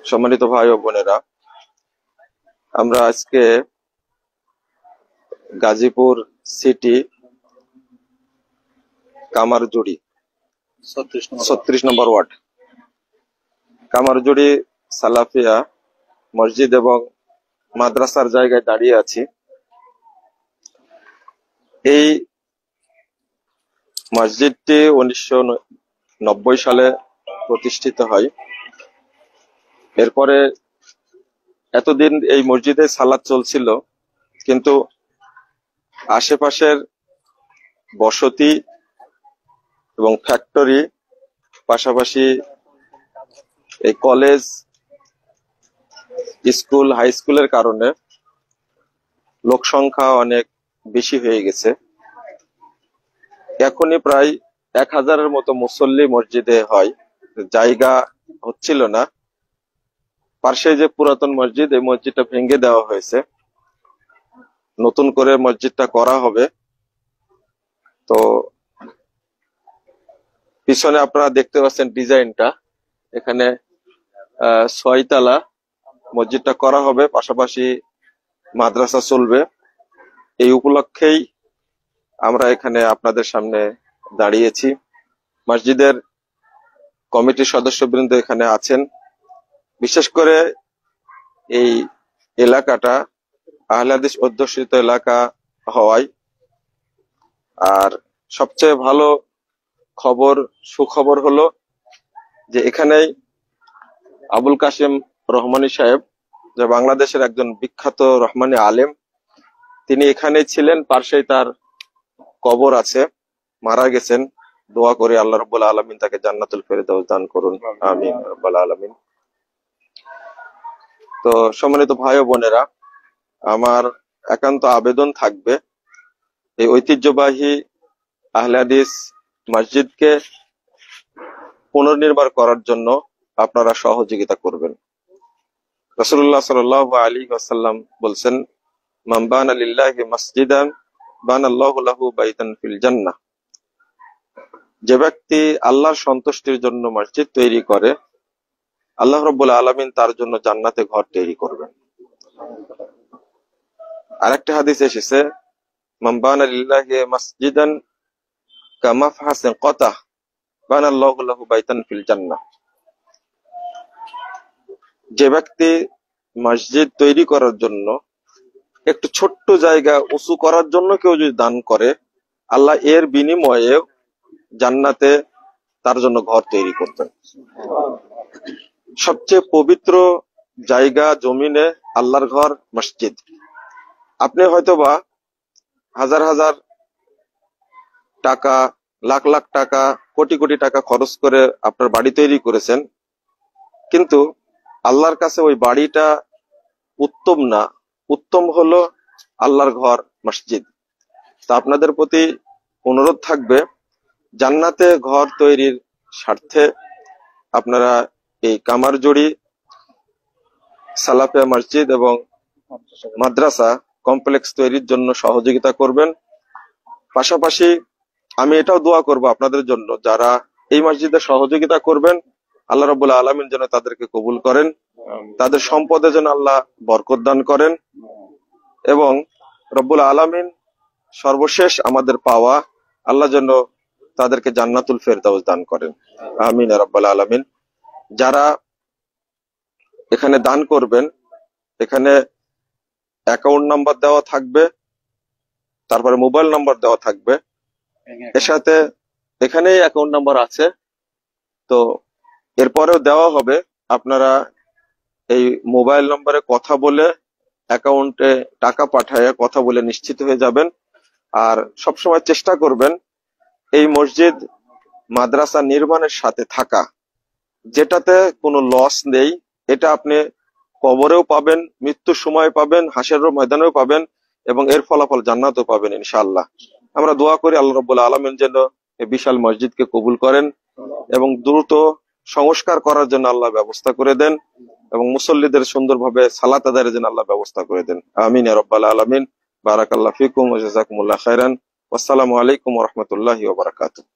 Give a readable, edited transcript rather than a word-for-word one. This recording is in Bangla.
সম্মানিত ভাই ও বোনেরা, আমরা আজকে গাজীপুর সিটি কামারজুড়ি 36 নম্বর ওয়ার্ড কামারজুড়ি সালাফিয়া মসজিদ এবং মাদ্রাসার জায়গায় দাঁড়িয়ে আছি। এই মসজিদটি 1990 সালে প্রতিষ্ঠিত হয়। এরপরে এতদিন এই মসজিদে সালাত চলছিল, কিন্তু আশেপাশের বসতি এবং ফ্যাক্টরি, পাশাপাশি এই কলেজ, স্কুল, হাই স্কুলের কারণে লোক সংখ্যা অনেক বেশি হয়ে গেছে। এখনই প্রায় 1000-এর মতো মুসল্লি মসজিদে হয়, জায়গা হচ্ছিল না। পাশে যে পুরাতন মসজিদ, এই মসজিদটা ভেঙে দেওয়া হয়েছে, নতুন করে মসজিদটা করা হবে। তো পিছনে আপনারা দেখতে পাচ্ছেন ডিজাইনটা, এখানে 6 তলা মসজিদটা করা হবে, পাশাপাশি মাদ্রাসা চলবে। এই উপলক্ষেই আমরা এখানে আপনাদের সামনে দাঁড়িয়েছি। মসজিদের কমিটির সদস্যবৃন্দ এখানে আছেন। বিশেষ করে এই এলাকাটা আহলে হাদিস অধ্যুষিত এলাকা হওয়ায়, আর সবচেয়ে ভালো খবর, সুখবর হলো যে এখানেই আবুল কাসেম রহমানী সাহেব, যে বাংলাদেশের একজন বিখ্যাত রহমানী আলেম, তিনি এখানেই ছিলেন। পাশেই তার কবর আছে, মারা গেছেন। দোয়া করি আল্লাহ রাব্বুল আলামিন তাকে জান্নাতুল ফেরদাউস দান করুন, আমিন রাব্বুল আলামিন। তো সম্মানিত ভাই ও বোনেরা, আমার একান্ত আবেদন থাকবে এই ঐতিহ্যবাহী আহলে হাদিস মসজিদকে পুনর্নির্মাণ করার জন্য আপনারা সহযোগিতা করবেন। রাসূলুল্লাহ সাল্লাল্লাহু আলাইহি ওয়াসাল্লাম বলছেন, মান বানা লিল্লাহি মাসজিদান বানাল্লাহু লাহু বাইতান ফিল জান্নাহ। যে ব্যক্তি আল্লাহর সন্তুষ্টির জন্য মসজিদ তৈরি করে, আল্লাহ রাব্বুল আলামিন তার জন্য জান্নাতে ঘর তৈরি করবেন। আরেকটা হাদিস এসেছে, মান বানা লিল্লাহি মাসজিদান কামাফহাসিন কাতা বানাল্লাহু লাহু বাইতান ফিল জান্নাহ। যে ব্যক্তি মসজিদ তৈরি করার জন্য, একটু ছোট্ট জায়গা উঁচু করার জন্য কেউ যদি দান করে, আল্লাহ এর বিনিময়ে জান্নাতে তার জন্য ঘর তৈরি করবেন। সবচেয়ে পবিত্র জায়গা জমিনে আল্লাহর ঘর মসজিদ। আপনি হয়তোবা হাজার হাজার টাকা, লাখ লাখ টাকা, কোটি কোটি টাকা খরচ করে আপনার বাড়ি তৈরি করেছেন, কিন্তু আল্লাহর কাছে ওই বাড়িটা উত্তম না। উত্তম হলো আল্লাহর ঘর মসজিদ। তা আপনাদের প্রতি অনুরোধ থাকবে, জান্নাতে ঘর তৈরির স্বার্থে আপনারা এই কামারজুড়ি সালাফিয়া মসজিদ এবং মাদ্রাসা কমপ্লেক্স তৈরির জন্য সহযোগিতা করবেন। পাশাপাশি আমি এটাও দোয়া করব আপনাদের জন্য, যারা এই মসজিদে সহযোগিতা করবেন, আল্লাহ রাব্বুল আলামিন যেন তাদেরকে কবুল করেন, তাদের সম্পদে যেন আল্লাহ বরকত দান করেন, এবং রব্বুল আলামিন সর্বশেষ আমাদের পাওয়া আল্লাহ যেন তাদেরকে জান্নাতুল ফেরদাউস দান করেন, আমিন ইয়া রাব্বাল আলামিন। যারা এখানে দান করবেন, এখানে অ্যাকাউন্ট নাম্বার দেওয়া থাকবে, তারপরে মোবাইল নাম্বার দেওয়া থাকবে, এর সাথে এখানেই অ্যাকাউন্ট নাম্বার আছে। তো এরপরেও দেওয়া হবে, আপনারা এই মোবাইল নম্বরে কথা বলে অ্যাকাউন্টে টাকা পাঠায় কথা বলে নিশ্চিত হয়ে যাবেন। আর সবসময় চেষ্টা করবেন এই মসজিদ মাদ্রাসা নির্মাণের সাথে থাকা, যেটাতে কোনো লস নেই। এটা আপনি কবরেও পাবেন, মৃত্যুর সময় পাবেন, হাসরের ময়দানেও পাবেন, এবং এর ফলাফল জান্নাতেও পাবেন ইনশাআল্লাহ। আমরা দোয়া করি আল্লাহ রাব্বুল আলামিন যেন এই বিশাল মসজিদকে কবুল করেন এবং দ্রুত সংস্কার করার জন্য আল্লাহ ব্যবস্থা করে দেন, এবং মুসল্লিদের সুন্দরভাবে সালাত আদায়ের জন্য আল্লাহ ব্যবস্থা করে দেন, আমিন ইয়া রাব্বাল আলামিন। বারাকাল্লাহু ফিকুম ওয়া জাযাকুমুল্লাহু খাইরান। ওয়াসসালামু আলাইকুম ওয়া রাহমাতুল্লাহি ওয়া বারাকাতুহু।